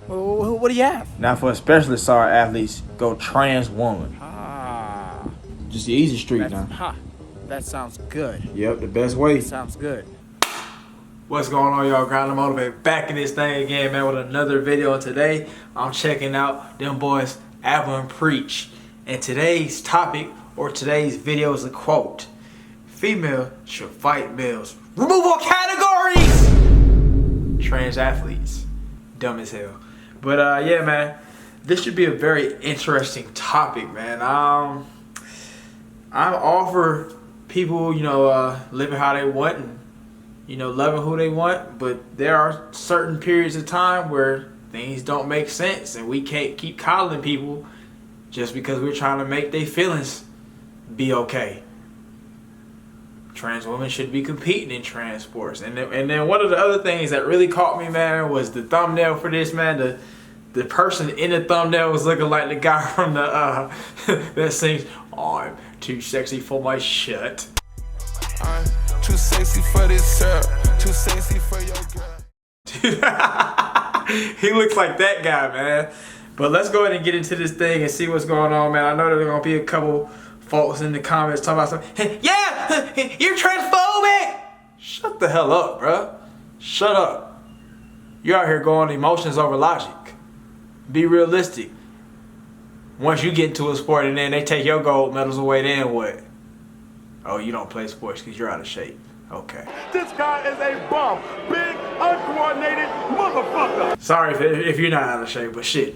What do you have? Now for especially sorry athletes, go trans woman. Just the easy street now. That sounds good. Yep, the best way. Sounds good. What's going on, y'all? Grind and Motivate back in this thing again, man, with another video. And today I'm checking out them boys Apple and Preach. And today's topic or today's video is a quote: female should fight males. Remove all categories. Trans athletes, dumb as hell. But yeah, man, this should be a very interesting topic, man. I'm all for people, living how they want and loving who they want, but there are certain periods of time where things don't make sense, and we can't keep coddling people just because we're trying to make their feelings be okay. Trans women should be competing in trans sports. And then one of the other things that really caught me, man, was the thumbnail for this, man. The person in the thumbnail was looking like the guy from the that sings "I'm too sexy for my shirt." I'm too sexy for this shirt, too sexy for your girl. He looks like that guy, man. But let's go ahead and get into this thing and see what's going on, man. I know there's gonna be a couple folks in the comments talking about something. Hey, yeah, you're transphobic. Shut the hell up, bro. Shut up. You're out here going emotions over logic. Be realistic. Once you get into a sport and then they take your gold medals away, then what? Oh, you don't play sports because you're out of shape. Okay. This guy is a bum. Big, uncoordinated motherfucker. Sorry if you're not out of shape, but shit.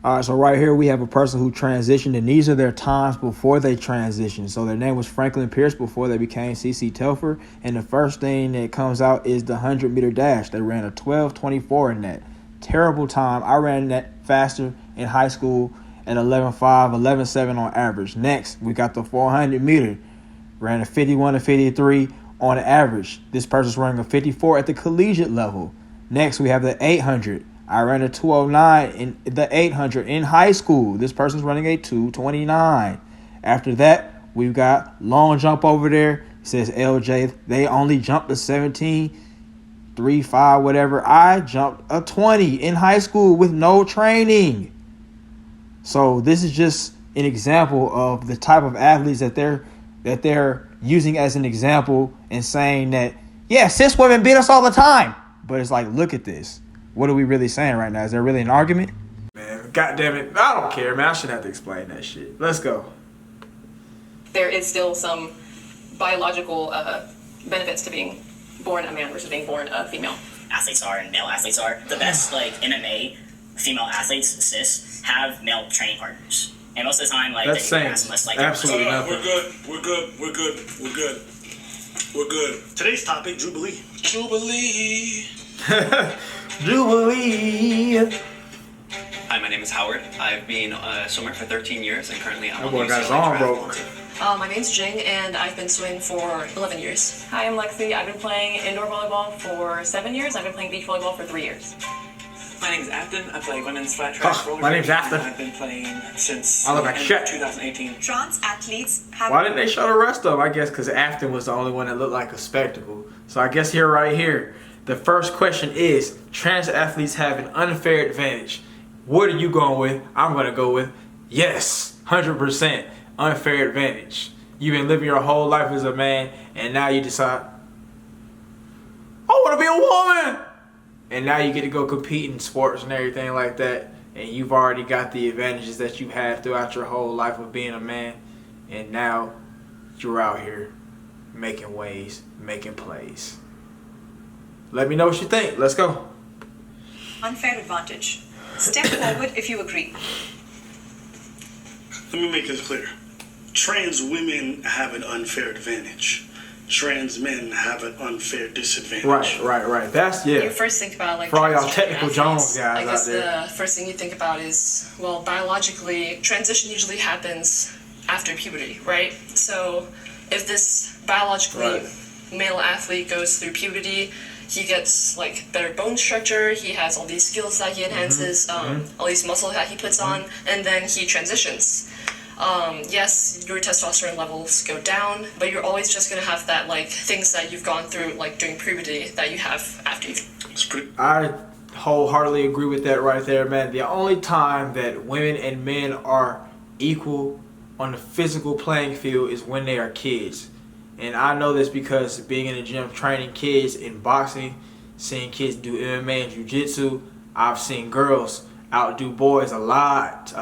All right, so right here we have a person who transitioned, and these are their times before they transitioned. So their name was Franklin Pierce before they became CC Telfer, and the first thing that comes out is the 100-meter dash. They ran a 12:24 in that. Terrible time. I ran that faster in high school at 11.5, 11.7 on average. Next, we got the 400-meter. Ran a 51-53 on average. This person's running a 54 at the collegiate level. Next, we have the 800. I ran a 209 in the 800 in high school. This person's running a 229. After that, we've got long jump over there. It says LJ. They only jumped a 17.35, whatever. I jumped a 20 in high school with no training. So this is just an example of the type of athletes that they're using as an example and saying that, yeah, cis women beat us all the time. But it's like, look at this. What are we really saying right now? Is there really an argument? Man, goddamn it. I don't care, man. I shouldn't have to explain that shit. Let's go. There is still some biological benefits to being born a man versus being born a female. Athletes are and male athletes are. The best MMA female athletes, cis, have male training partners. And most of the time, that's saying absolutely nothing. We're good. Today's topic, Jubilee. Jubilee. Hi, my name is Howard. I've been a swimmer for 13 years and currently I'm that boy got his arm broke. My name's Jing and I've been swimming for 11 years. Hi, I'm Lexi. I've been playing indoor volleyball for 7 years. I've been playing beach volleyball for 3 years. My name is Afton. I play women's flat track. My name's Afton. I've been playing since I look like shit. 2018. Trans athletes have... Why didn't they show the rest of them? I guess because Afton was the only one that looked like a spectacle. So I guess right here, the first question is, trans athletes have an unfair advantage. What are you going with? I'm going to go with yes, 100% unfair advantage. You've been living your whole life as a man, and now you decide, I want to be a woman. And now you get to go compete in sports and everything like that. And you've already got the advantages that you had throughout your whole life of being a man. And now you're out here making waves, making plays. Let me know what you think. Let's go. unfair advantage. Step forward if you agree. Let me make this clear. Trans women have an unfair advantage. Trans men have an unfair disadvantage. Right. That's, yeah. You first think about, like, for all y'all technical Jones guys I guess out there. the first thing you think about is, well, biologically, transition usually happens after puberty, right? So if this biologically male athlete goes through puberty, he gets like better bone structure, he has all these skills that he enhances, all these muscle that he puts on, and then he transitions. Yes, your testosterone levels go down, but you're always just gonna have that, like, things that you've gone through, like during puberty, that you have after you. I wholeheartedly agree with that right there, man. The only time that women and men are equal on the physical playing field is when they are kids. And I know this because being in the gym training kids in boxing, seeing kids do MMA and jiu-jitsu, I've seen girls outdo boys a lot.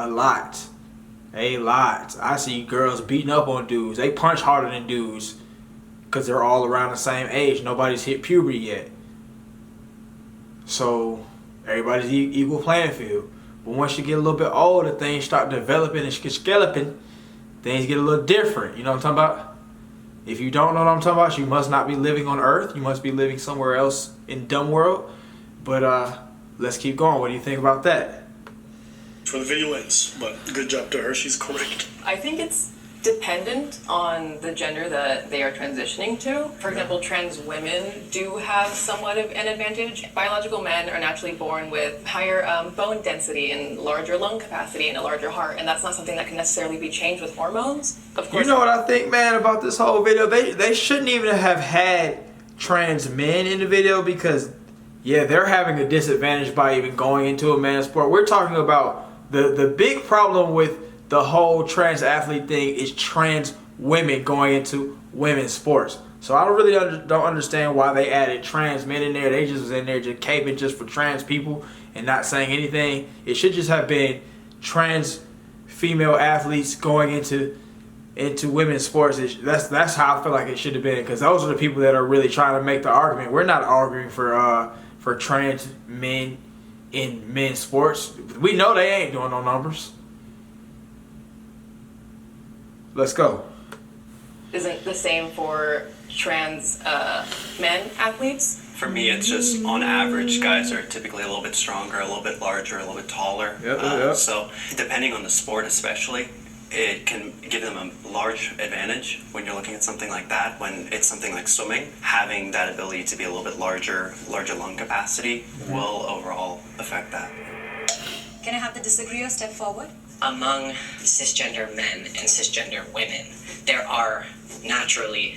I see girls beating up on dudes. They punch harder than dudes because they're all around the same age. Nobody's hit puberty yet. So everybody's equal playing field. But once you get a little bit older, things start developing and scalloping. Things get a little different. You know what I'm talking about? If you don't know what I'm talking about, you must not be living on Earth. You must be living somewhere else in dumb world. But let's keep going. What do you think about that? For the video ends, but good job to her. She's correct. I think it's dependent on the gender that they are transitioning to. For example, trans women do have somewhat of an advantage. Biological men are naturally born with higher bone density and larger lung capacity and a larger heart, and that's not something that can necessarily be changed with hormones. Of course. You know what I think, man, about this whole video? They shouldn't even have had trans men in the video because, yeah, they're having a disadvantage by even going into a man's sport. We're talking about the big problem with the whole trans athlete thing is trans women going into women's sports. So I really don't understand why they added trans men in there. They just was in there just caping just for trans people and not saying anything. It should just have been trans female athletes going into women's sports. That's how I feel like it should have been, because those are the people that are really trying to make the argument. We're not arguing for trans men in men's sports. We know they ain't doing no numbers. Let's go. Isn't the same for trans men athletes? For me, it's just on average, guys are typically a little bit stronger, a little bit larger, a little bit taller. Yep. So depending on the sport especially, it can give them a large advantage when you're looking at something like that. When it's something like swimming, having that ability to be a little bit larger lung capacity will overall affect that. Can I have the disagreeer step forward? Among cisgender men and cisgender women, there are naturally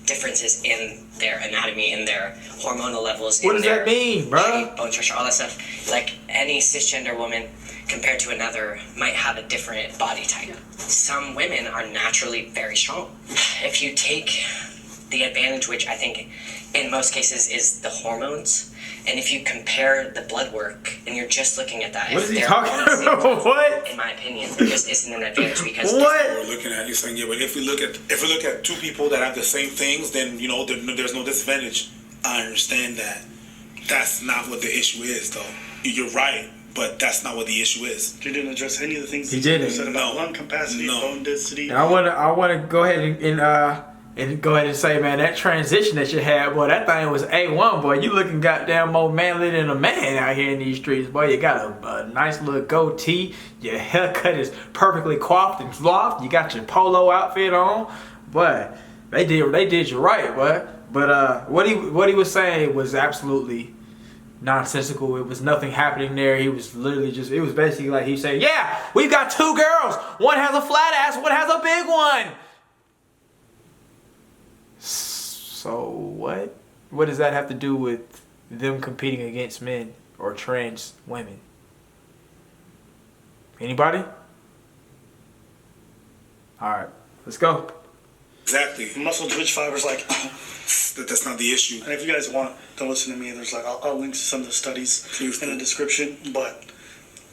differences in their anatomy, in their hormonal levels. What in does their that mean, bro? height, bone structure, all that stuff. Like any cisgender woman compared to another might have a different body type. Some women are naturally very strong. If you take the advantage, which I think in most cases is the hormones, and if you compare the blood work and you're just looking at that, What if is he they're talking on the same about? level, What? in my opinion, there just isn't an advantage because What? We're looking at, you're saying, yeah, but if we look at two people that have the same things, then there's no disadvantage. I understand that. That's not what the issue is, though. You're right, but that's not what the issue is. You didn't address any of the things He you didn't. said about No. lung capacity, No. bone density. And I wanna go ahead and go ahead and say, man, that transition that you had, boy, that thing was A1, boy. You looking goddamn more manly than a man out here in these streets, boy. You got a nice little goatee. Your haircut is perfectly coiffed and fluffed. You got your polo outfit on, boy. They did you right, boy. But what he was saying was absolutely nonsensical. It was nothing happening there. He was literally just, it was basically like he said, yeah, we've got two girls. One has a flat ass, one has a big one. So what? What does that have to do with them competing against men or trans women? Anybody? All right, let's go. Exactly. Muscle twitch fibers, like, That's not the issue. and if you guys want, don't listen to me. There's like, I'll link to some of the studies Please in do. the description. But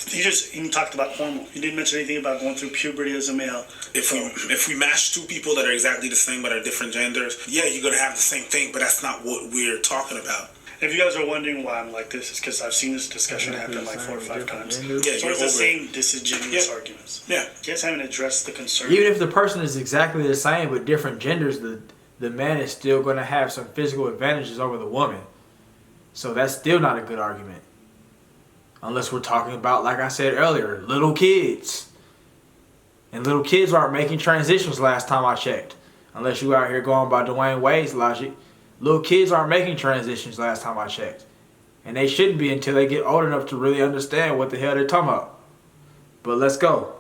you talked about hormone. You didn't mention anything about going through puberty as a male. If we match two people that are exactly the same but are different genders, yeah, you're gonna have the same thing, but that's not what we're talking about. If you guys are wondering why I'm like this, it's because I've seen this discussion happen like 4 or 5 times. Yeah, So you're it's the over same disingenuous Yeah. arguments. Yeah. You guys haven't addressed the concern. Even if the person is exactly the same but different genders, the man is still going to have some physical advantages over the woman. So that's still not a good argument. Unless we're talking about, like I said earlier, little kids. And little kids aren't making transitions last time I checked. Unless you out here going by Dwayne Wade's logic. Little kids aren't making transitions last time I checked. And they shouldn't be until they get old enough to really understand what the hell they're talking about. But let's go.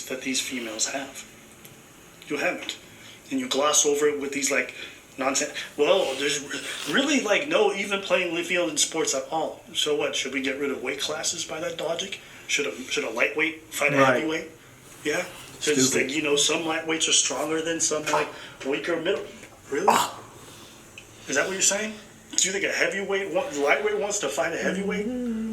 that these females have. You haven't. And you gloss over it with these like Nonsense. Well, there's really like no even playing field in sports at all. So what? Should we get rid of weight classes by that logic? Should a lightweight fight a Right. heavyweight? Yeah. So it's like, some lightweights are stronger than some like weaker middle. Really? Is that what you're saying? Do you think lightweight wants to fight a heavyweight?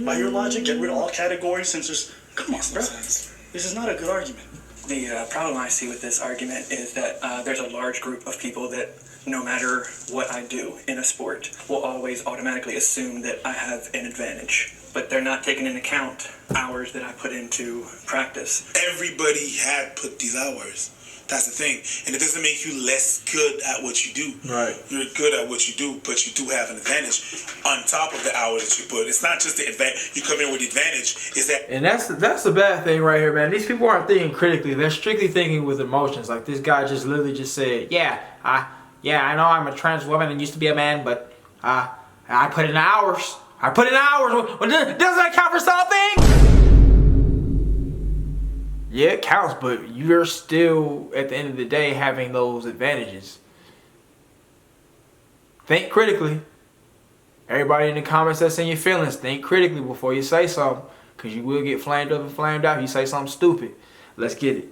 By your logic, get rid of all categories since there's. Come on, bro. This is not a good argument. The problem I see with this argument is that there's a large group of people that, no matter what I do in a sport, will always automatically assume that I have an advantage. But they're not taking into account hours that I put into practice. Everybody had put these hours. That's the thing. And it doesn't make you less good at what you do. Right. You're good at what you do, but you do have an advantage on top of the hours that you put. It's not just the advantage. You come in with the advantage. Is that... And that's the bad thing right here, man. These people aren't thinking critically. They're strictly thinking with emotions. Like this guy just literally just said, yeah, I know I'm a trans woman and used to be a man, but I put in hours. I put in hours. Well, doesn't that count for something? Yeah, it counts, but you're still, at the end of the day, having those advantages. Think critically. Everybody in the comments that's in your feelings, think critically before you say something, because you will get flamed up and flamed out if you say something stupid. Let's get it.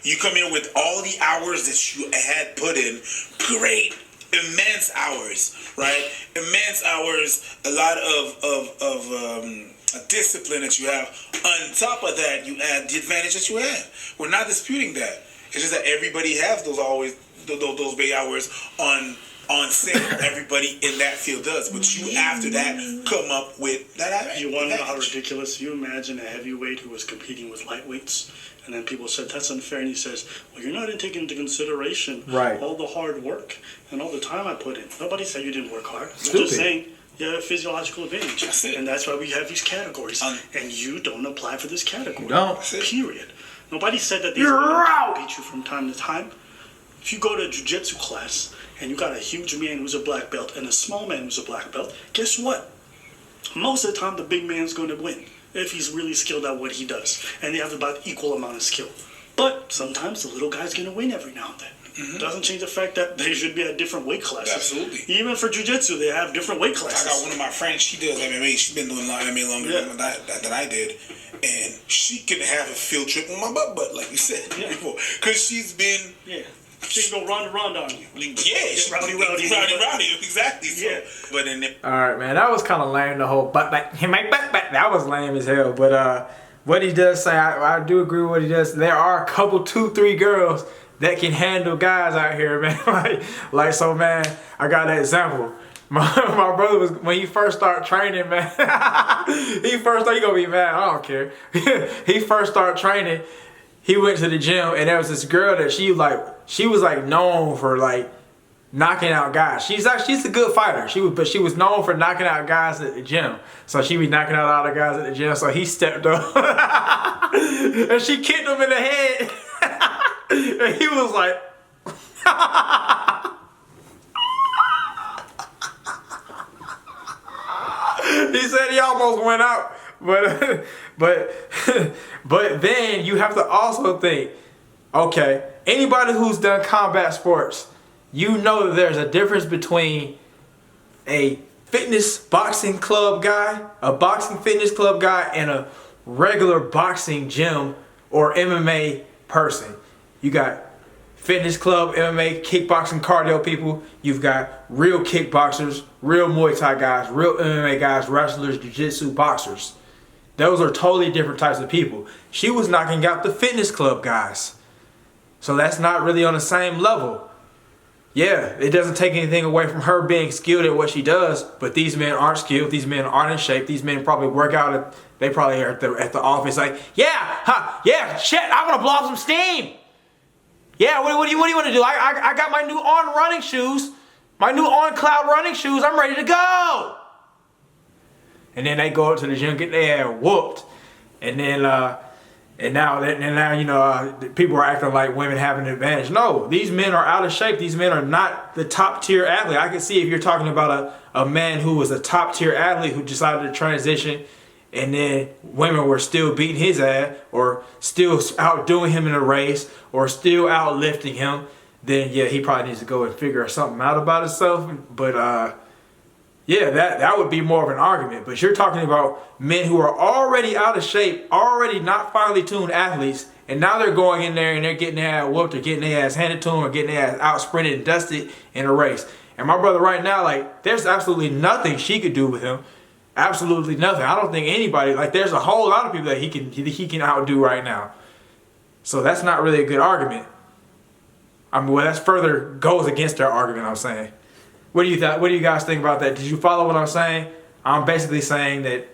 You come in with all the hours that you had put in. Great. Immense hours, right? Immense hours. A lot of discipline that you have. On top of that, you add the advantage that you have. We're not disputing that. It's just that everybody has those big hours on set. Everybody in that field does. But you, after that, come up with that. You want to know how ridiculous? You imagine a heavyweight who was competing with lightweights, and then people said that's unfair, and he says, well, you're not taking into consideration all the hard work and all the time I put in. Nobody said you didn't work hard. You're just saying you have a physiological advantage. That's it. And that's why we have these categories. And you don't apply for this category. You don't. Period. Nobody said that these women can beat you from time to time. If you go to a jiu-jitsu class and you got a huge man who's a black belt and a small man who's a black belt, guess what? Most of the time the big man's going to win if he's really skilled at what he does. And they have about equal amount of skill. But sometimes the little guy's going to win every now and then. Mm-hmm. Doesn't change the fact that they should be at different weight classes. Absolutely. Even for jiu-jitsu, they have different weight classes. I got one of my friends, she does MMA. She's been doing MMA longer than I did. And she could have a field trip on my butt, like you said before. Because she's been... Yeah. She can go round on you. Yeah. She's rowdy, exactly. So, yeah. But in the... All right, man. That was kind of lame, the whole butt. That was lame as hell. But what he does say, I do agree with what he does. There are a couple, 2-3 girls that can handle guys out here, man. like so, man, I got an example. My brother was, when he first started training, man, he gonna be mad, I don't care. He first started training, he went to the gym, and there was this girl that she was known for like knocking out guys. She's a good fighter. But she was known for knocking out guys at the gym. So she be knocking out all the guys at the gym. So he stepped up and she kicked him in the head. And he was like, he said he almost went out. But then you have to also think, okay, anybody who's done combat sports, you know that there's a difference between a fitness boxing club guy, a boxing fitness club guy, and a regular boxing gym or MMA person. You got fitness club, MMA, kickboxing, cardio people. You've got real kickboxers, real Muay Thai guys, real MMA guys, wrestlers, jiu-jitsu, boxers. Those are totally different types of people. She was knocking out the fitness club guys. So that's not really on the same level. Yeah, it doesn't take anything away from her being skilled at what she does, but these men aren't skilled. These men aren't in shape. These men probably work out. They probably are at the office like, shit, I want to blow off some steam. Yeah, what do you want to do? I got my new On running shoes, my new On Cloud running shoes. I'm ready to go. And then they go up to the gym, get their ass whooped, and then now people are acting like women have an advantage. No, these men are out of shape. These men are not the top tier athlete. I can see if you're talking about a man who was a top tier athlete who decided to transition, and then women were still beating his ass or still outdoing him in a race or still outlifting him, then yeah, he probably needs to go and figure something out about himself. But yeah, that would be more of an argument. But you're talking about men who are already out of shape, already not finely tuned athletes, and now they're going in there and they're getting their ass whooped or getting their ass handed to them or getting their ass out sprinted and dusted in a race. And my brother right now, like, there's absolutely nothing she could do with him. Absolutely nothing. I don't think anybody, like, there's a whole lot of people that he can outdo right now. So that's not really a good argument. I mean, well, that's further goes against their argument, I'm saying. What do you guys think about that? Did you follow what I'm saying? I'm basically saying that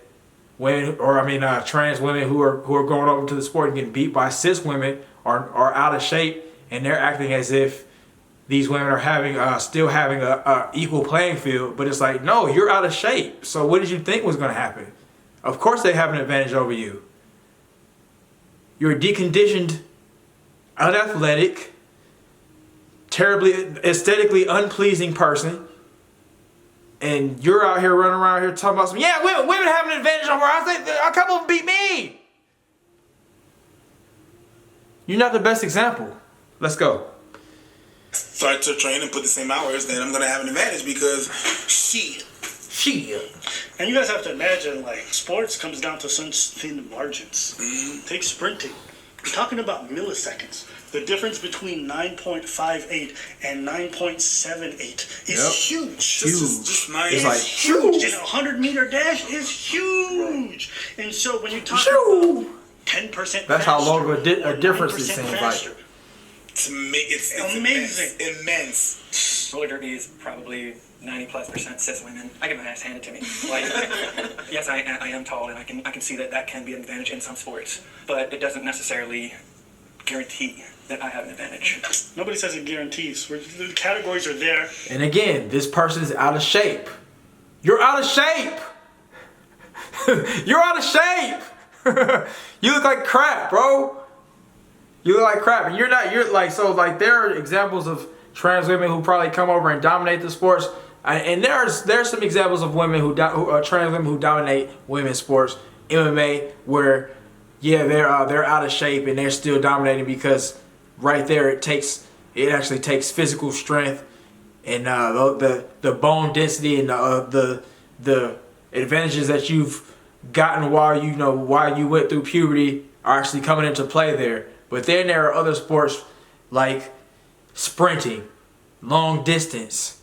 trans women who are going over to the sport and getting beat by cis women are out of shape, and they're acting as if these women are still having a equal playing field. But it's like, no, you're out of shape. So what did you think was going to happen? Of course they have an advantage over you. You're a deconditioned, unathletic, terribly aesthetically unpleasing person. And you're out here running around here talking about some, yeah, women have an advantage over us. A couple of them beat me. You're not the best example. Let's go. Start to train and put the same hours, then I'm going to have an advantage because she. And you guys have to imagine, like, sports comes down to such thin margins. Take sprinting. We're talking about milliseconds. The difference between 9.58 and 9.78 is huge. Just nice. It's like huge. And a 100-meter dash is huge. And so when you talk about 10% faster, that's how long of a difference it seems faster. like. It's amazing. Immense. Roller derby is probably 90+% cis women. I get my ass handed to me. Like, yes, I am tall, and I can see that can be an advantage in some sports, but it doesn't necessarily guarantee that I have an advantage. Nobody says it guarantees. The categories are there. And again, this person is out of shape. You're out of shape. You're out of shape. You look like crap, bro. You look like crap, and you're like there are examples of trans women who probably come over and dominate the sports, and there's some examples of women trans women who dominate women's sports, MMA, where yeah they're out of shape and they're still dominating because right there it actually takes physical strength and the bone density and the advantages that you've gotten while you went through puberty are actually coming into play there. But then there are other sports like sprinting, long distance.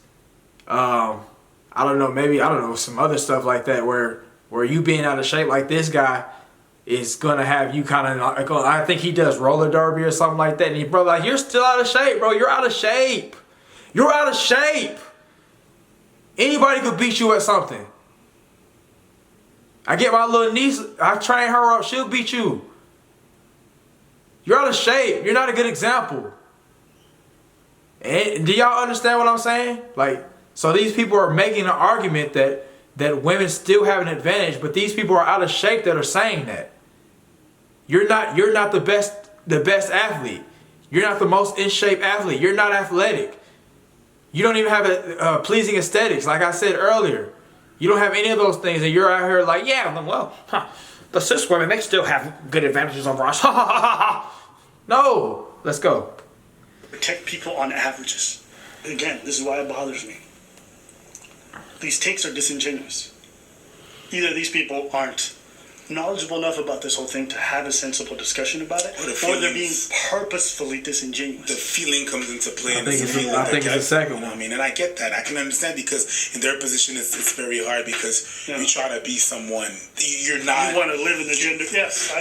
I don't know, some other stuff like that where you being out of shape like this guy is gonna have you kind of. I think he does roller derby or something like that. And your brother like, you're still out of shape, bro. You're out of shape. You're out of shape. Anybody could beat you at something. I get my little niece. I train her up. She'll beat you. You're out of shape. You're not a good example. And do y'all understand what I'm saying? Like, so these people are making an argument that women still have an advantage, but these people are out of shape that are saying that. You're not the best athlete. You're not the most in shape athlete. You're not athletic. You don't even have a pleasing aesthetics, like I said earlier. You don't have any of those things, and you're out here like, yeah, well, the cis women, they still have good advantages over us. No, let's go. Protect people on averages. Again, this is why it bothers me. These takes are disingenuous. Either these people aren't knowledgeable enough about this whole thing to have a sensible discussion about it, or they're being purposefully disingenuous. The feeling comes into play. I think it's the second one. I mean, and I get that. I can understand because in their position, it's very hard because you try to be someone. You're not. You want to live in the gender. Yes.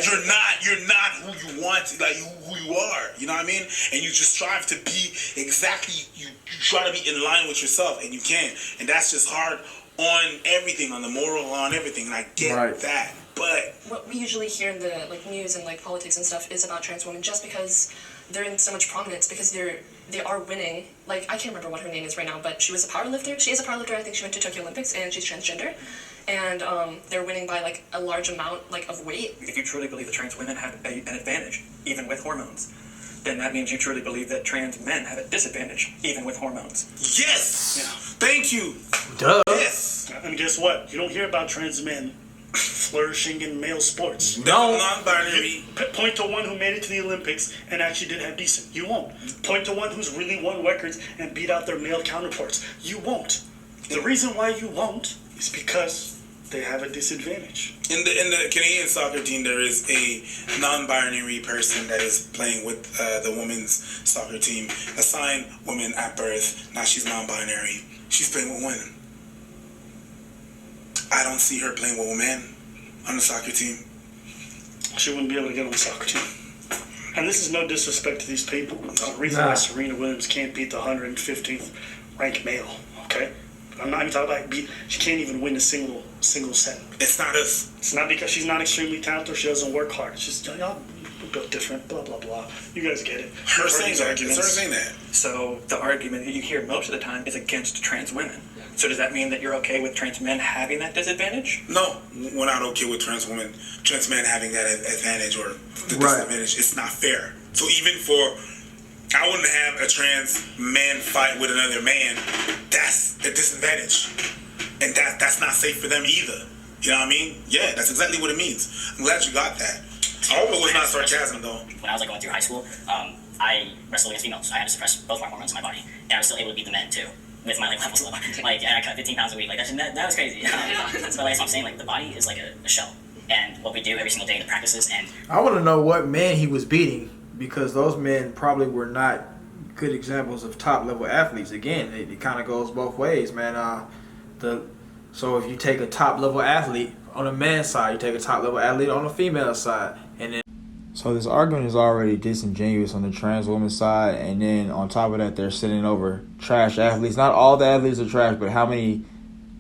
You're not who you want. Like who you are. You know what I mean? And you just strive to be exactly. You try to be in line with yourself, and you can. And that's just hard on everything, on the moral, on everything. And I get that. But what we usually hear in the news and politics and stuff is about trans women just because they're in so much prominence, because they are winning. Like, I can't remember what her name is right now, but she was a powerlifter. She is a powerlifter. I think she went to Tokyo Olympics, and she's transgender. And they're winning by a large amount of weight. If you truly believe that trans women have an advantage, even with hormones, then that means you truly believe that trans men have a disadvantage, even with hormones. Yes. Yeah. Thank you. Duh. Yes. And guess what? You don't hear about trans men flourishing in male sports. Non-binary. Point to one who made it to the Olympics and actually didn't have decent. You won't. Point to one who's really won records and beat out their male counterparts. You won't. The reason why you won't is because they have a disadvantage. In the Canadian soccer team, there is a non-binary person that is playing with the women's soccer team. Assigned woman at birth. Now she's non-binary. She's playing with women. I don't see her playing with men on the soccer team. She wouldn't be able to get on the soccer team. And this is no disrespect to these people. There's a reason why Serena Williams can't beat the 115th ranked male. Okay. I'm not even talking about she can't even win a single set. It's not us. It's not because she's not extremely talented or she doesn't work hard. It's just, y'all, we're built different, blah, blah, blah. You guys get it. Her saying that. So the argument that you hear most of the time is against trans women. So does that mean that you're okay with trans men having that disadvantage? No, we're not okay with trans men having that advantage or the disadvantage. It's not fair. So even I wouldn't have a trans man fight with another man. That's a disadvantage. And that's not safe for them either. You know what I mean? Yeah, that's exactly what it means. I'm glad you got that. I hope it was not sarcasm, though. When I was going through high school, I wrestled against females. I had to suppress both my hormones in my body. And I was still able to beat the men, too, with my levels low. And I cut 15 pounds a week. that was crazy. So that's what I'm saying. The body is like a shell. And what we do every single day in the practices. And I want to know what men he was beating, because those men probably were not good examples of top-level athletes. Again, it kind of goes both ways, man. So if you take a top-level athlete on the man's side, you take a top-level athlete on the female side, and then. So this argument is already disingenuous on the trans woman's side, and then on top of that, they're sending over trash athletes. Not all the athletes are trash, but how many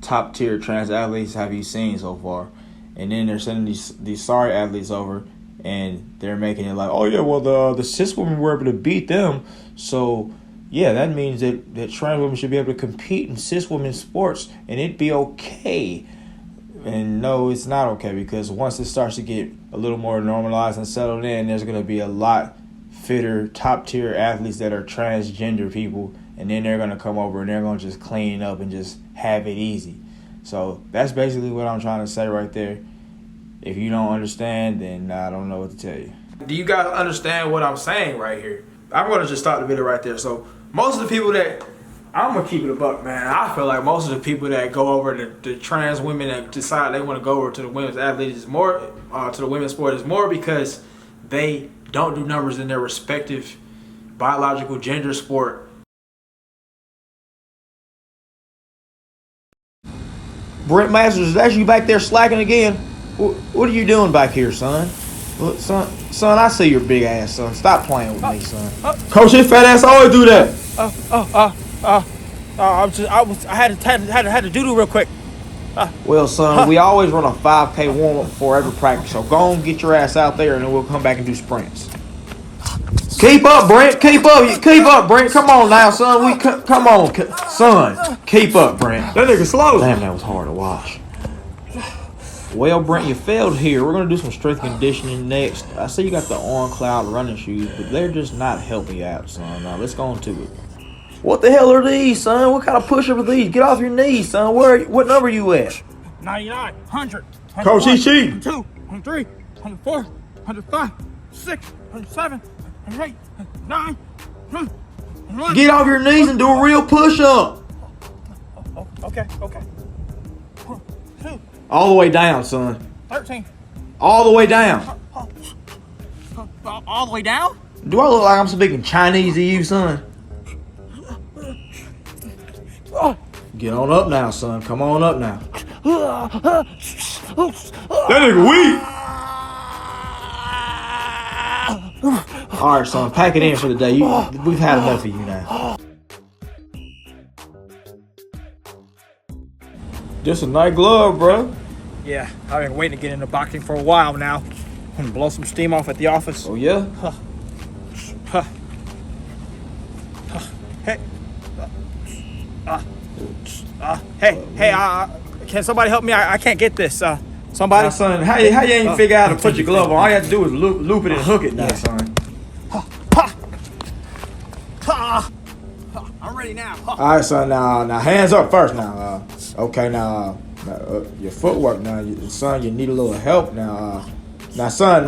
top-tier trans athletes have you seen so far? And then they're sending these sorry athletes over, and they're making it like, oh yeah, well the cis women were able to beat them, so yeah, that means that trans women should be able to compete in cis women's sports, and it'd be okay. And no, it's not okay, because once it starts to get a little more normalized and settled in, there's going to be a lot fitter, top-tier athletes that are transgender people, and then they're going to come over and they're going to just clean up and just have it easy. So that's basically what I'm trying to say right there. If you don't understand, then I don't know what to tell you. Do you guys understand what I'm saying right here? I'm going to just start the video right there. So most of the people that, I'm going to keep it a buck, man. I feel like most of the people that go over to trans women that decide they want to go over to the women's athletes is more, to the women's sport is more because they don't do numbers in their respective biological gender sport. Brent Masters, is that you back there slacking again? What are you doing back here, son? Look, son, I see your big ass, son. Stop playing with me, son. Coach, his fat ass always do that. I had to do real quick. Well, son, we always run a 5K warm-up before every practice, so go and get your ass out there, and then we'll come back and do sprints. Keep up, Brent. Keep up, Brent. Come on now, son. Come on, son. Keep up, Brent. That nigga slow. Damn, that was hard to watch. Well, Brent, you failed here. We're going to do some strength conditioning next. I see you got the On Cloud running shoes, but they're just not helping you out, son. Now, let's go on to it. What the hell are these, son? What kind of push-up are these? Get off your knees, son. What number are you at? 99, 100. Coach, he's cheating. 102, 103, 104, 105, 6, 107, 108, 109, 110. Get off your knees and do a real push-up. Okay. 2, All the way down, son. 13. All the way down. All the way down? Do I look like I'm speaking Chinese to you, son? Get on up now, son. Come on up now. That nigga weak. All right, son. Pack it in for the day. We've had enough of you now. Just a night glove, bro. Yeah, I've been waiting to get into boxing for a while now. I'm gonna blow some steam off at the office. Oh, yeah? Hey, can somebody help me? I can't get this. Somebody? Now, son, how you ain't figure out how to put your glove on? All you have to do is loop it and hook it now, son. I'm ready now. All right, son. Now, hands up first now. Okay, now Your footwork now, son. You need a little help now. Now, son.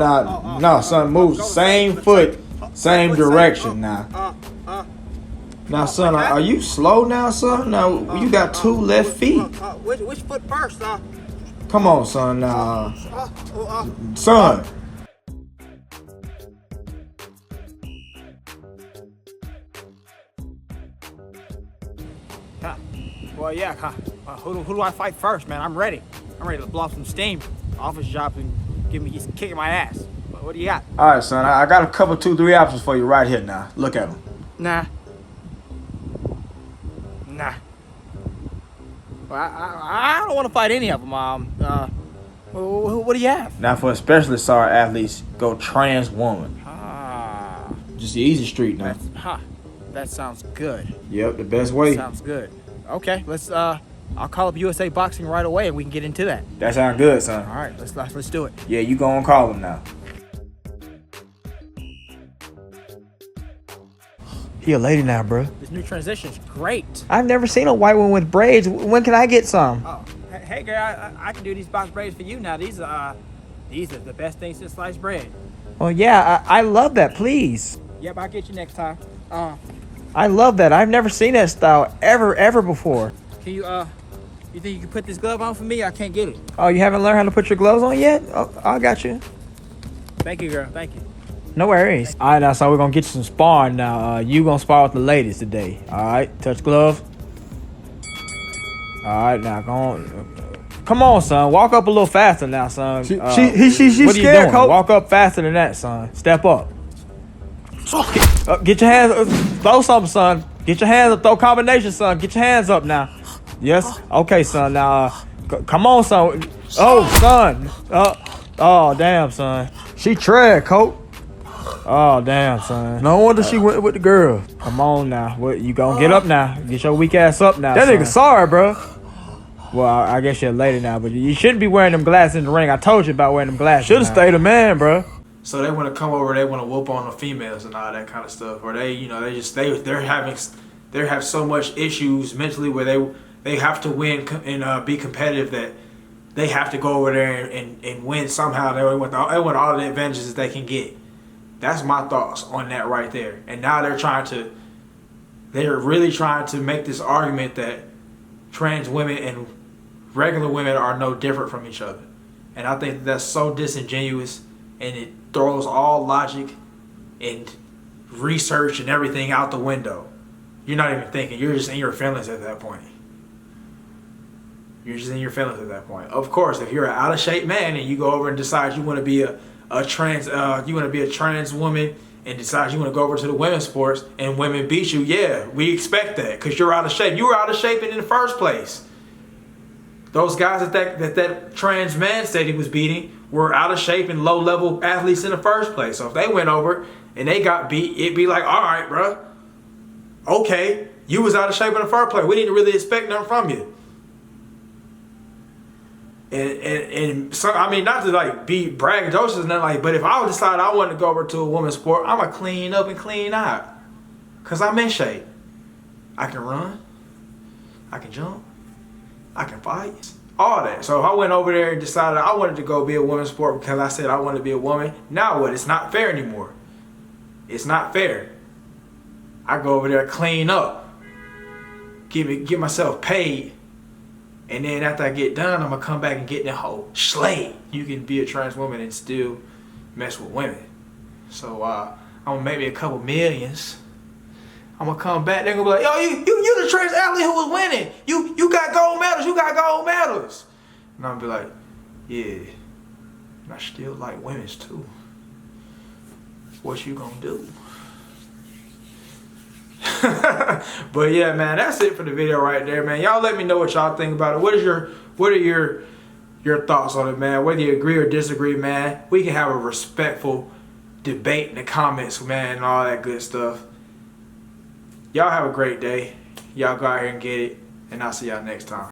No, son. Move same foot, same direction now. Now, son, are you slow now, son? Now you got 2 left feet. Which foot first? Come on, son. Son. Well, yeah. Who do I fight first, man? I'm ready. I'm ready to blow off some steam. Office jobs and he's kicking my ass. What do you got? All right, son. I got a couple, 2, 3 options for you right here now. Look at them. Nah. Well, I don't want to fight any of them. What do you have? Now, for especially sorry athletes, go trans woman. Just the easy street now. That sounds good. Yep, the best way. Sounds good. Okay, let's. I'll call up USA Boxing right away, and we can get into that. That sounds good, son. All right, let's do it. Yeah, you go and call them now. He a lady now, bro. This new transition's great. I've never seen a white one with braids. When can I get some? Oh, hey, girl, I can do these box braids for you now. These are the best things since sliced bread. Well, yeah, I love that. Please. Yep, I'll get you next time. I love that. I've never seen that style ever before. Can you think you can put this glove on for me? I can't get it. Oh, you haven't learned how to put your gloves on yet? Oh, I got you. Thank you, girl. Thank you. No worries. All right, now, so we're going to get you some sparring now. You going to spar with the ladies today. All right, touch glove. All right, now, go on. Come on, son. Walk up a little faster now, son. She's what are you scared, doing? Coach. Walk up faster than that, son. Step up. Get your hands. Throw something, son. Get your hands up. Throw combination, son. Get your hands up now. Yes? Okay, son. Now, come on, son. Oh, son. Oh, damn, son. She tread, coach. Oh, damn, son. No wonder she went with the girl. Come on now. What, you gonna get up now. Get your weak ass up now, That son. Nigga sorry, bro. Well, I guess you're a lady now, but you shouldn't be wearing them glasses in the ring. I told you about wearing them glasses. Should've stayed a man, bro. So they want to come over, they want to whoop on the females and all that kind of stuff, or they have so much issues mentally where they have to win and be competitive that they have to go over there and win somehow. They want all the advantages that they can get. That's my thoughts on that right there. And now they're really trying to make this argument that trans women and regular women are no different from each other. And I think that's so disingenuous, and it throws all logic and research and everything out the window. You're not even thinking. You're just in your feelings at that point. You're just in your feelings at that point. Of course, if you're an out of shape man and you go over and decide you want to be a trans woman and decide you want to go over to the women's sports and women beat you, yeah, we expect that because you're out of shape. You were out of shape in the first place. Those guys that trans man said he was beating were out of shape and low-level athletes in the first place. So if they went over and they got beat, it'd be like, all right, bro. Okay, you was out of shape in the first place. We didn't really expect nothing from you. And so, I mean, not to like be braggadocious and nothing like, but if I would decide I wanted to go over to a women's sport, I'm gonna clean up and clean out. Cause I'm in shape. I can run. I can jump. I can fight. All that. So if I went over there and decided I wanted to go be a women's sport because I said I wanted to be a woman, now what? It's not fair anymore. It's not fair. I go over there, clean up, get myself paid, and then after I get done, I'm gonna come back and get the whole slate. You can be a trans woman and still mess with women. So I'm gonna make me a couple millions. I'm gonna come back. They're gonna be like, yo, you the trans athlete who was winning. You got gold medals. You got gold medals. And I'm gonna be like, yeah, and I still like women's too. What you gonna do? But yeah, man, that's it for the video right there, man. Y'all let me know what y'all think about it. What are your thoughts on it, man? Whether you agree or disagree, man, we can have a respectful debate in the comments, man, and all that good stuff. Y'all have a great day. Y'all go out here and get it, and I'll see y'all next time.